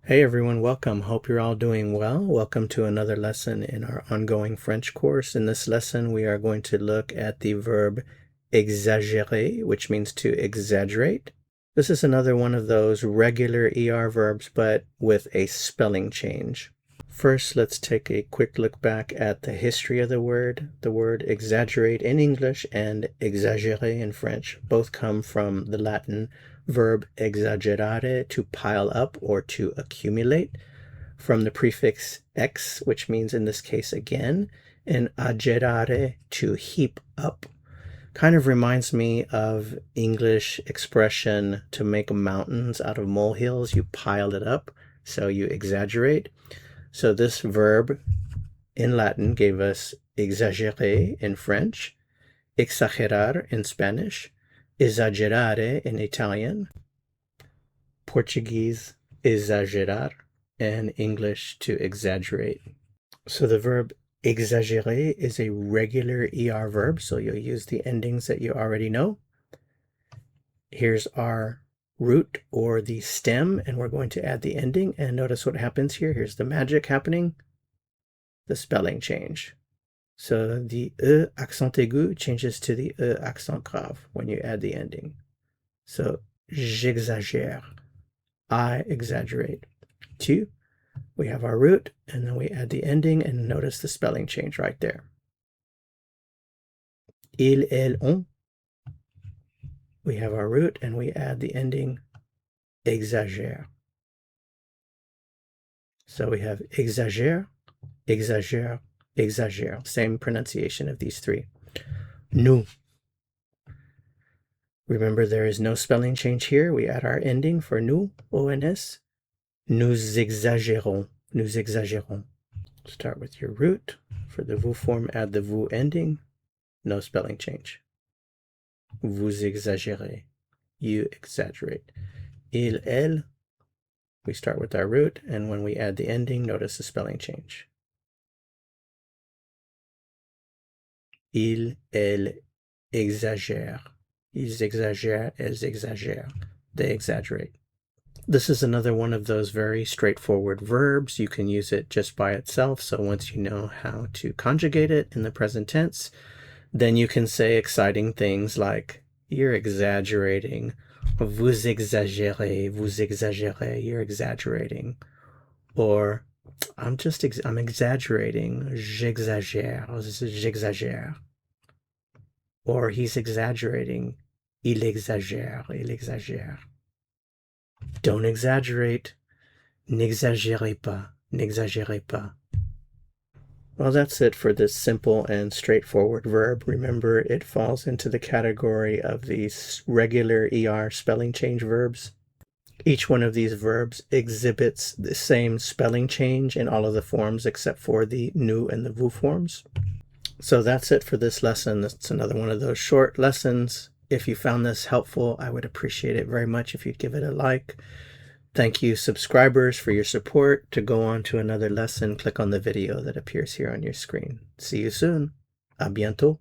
Hey everyone, welcome. Hope you're all doing well. Welcome to another lesson in our ongoing French course. In this lesson, we are going to look at the verb exagérer, which means to exaggerate. This is another one of those regular ER verbs, but with a spelling change. First, let's take a quick look back at the history of the word. The word exaggerate in English and exagérer in French both come from the Latin verb exagerare, to pile up or to accumulate, from the prefix ex, which means in this case again, and agerare, to heap up. Kind of reminds me of English expression to make mountains out of molehills. You pile it up, so you exaggerate. So this verb in Latin gave us exagérer in French, exagerar in Spanish, esagerare in Italian, Portuguese exagerar, and English to exaggerate. So the verb exagérer is a regular ER verb, so you'll use the endings that you already know. Here's our root or the stem, and we're going to add the ending, and notice what happens here. Here's the magic happening, the spelling change. So the E accent aigu changes to the E accent grave when you add the ending. So j'exagère, I exaggerate. 2, we have our root, and then we add the ending, and notice the spelling change right there. Il, elle, on, we have our root, and we add the ending, exagère. So we have exagère, exagère, exagère. Same pronunciation of these three. Nous. Remember, there is no spelling change here. We add our ending for nous, O-N-S. Nous exagérons, nous exagérons. Start with your root. For the vous form, add the vous ending. No spelling change. Vous exagérez, you exaggerate. Il, elle, we start with our root, and when we add the ending, notice the spelling change. Il, elle exagèrent. Ils exagèrent, elles exagèrent. They exaggerate. This is another one of those very straightforward verbs. You can use it just by itself. So once you know how to conjugate it in the present tense, then you can say exciting things like, you're exaggerating. Vous exagérez, you're exaggerating. Or, I'm exaggerating. J'exagère. Or he's exaggerating. Il exagère. Don't exaggerate. N'exagérez pas. Well, that's it for this simple and straightforward verb. Remember, it falls into the category of these regular ER spelling change verbs. Each one of these verbs exhibits the same spelling change in all of the forms except for the nous and the vous forms. So that's it for this lesson. It's another one of those short lessons. If you found this helpful, I would appreciate it very much if you'd give it a like. Thank you, subscribers, for your support. To go on to another lesson, click on the video that appears here on your screen. See you soon. À bientôt.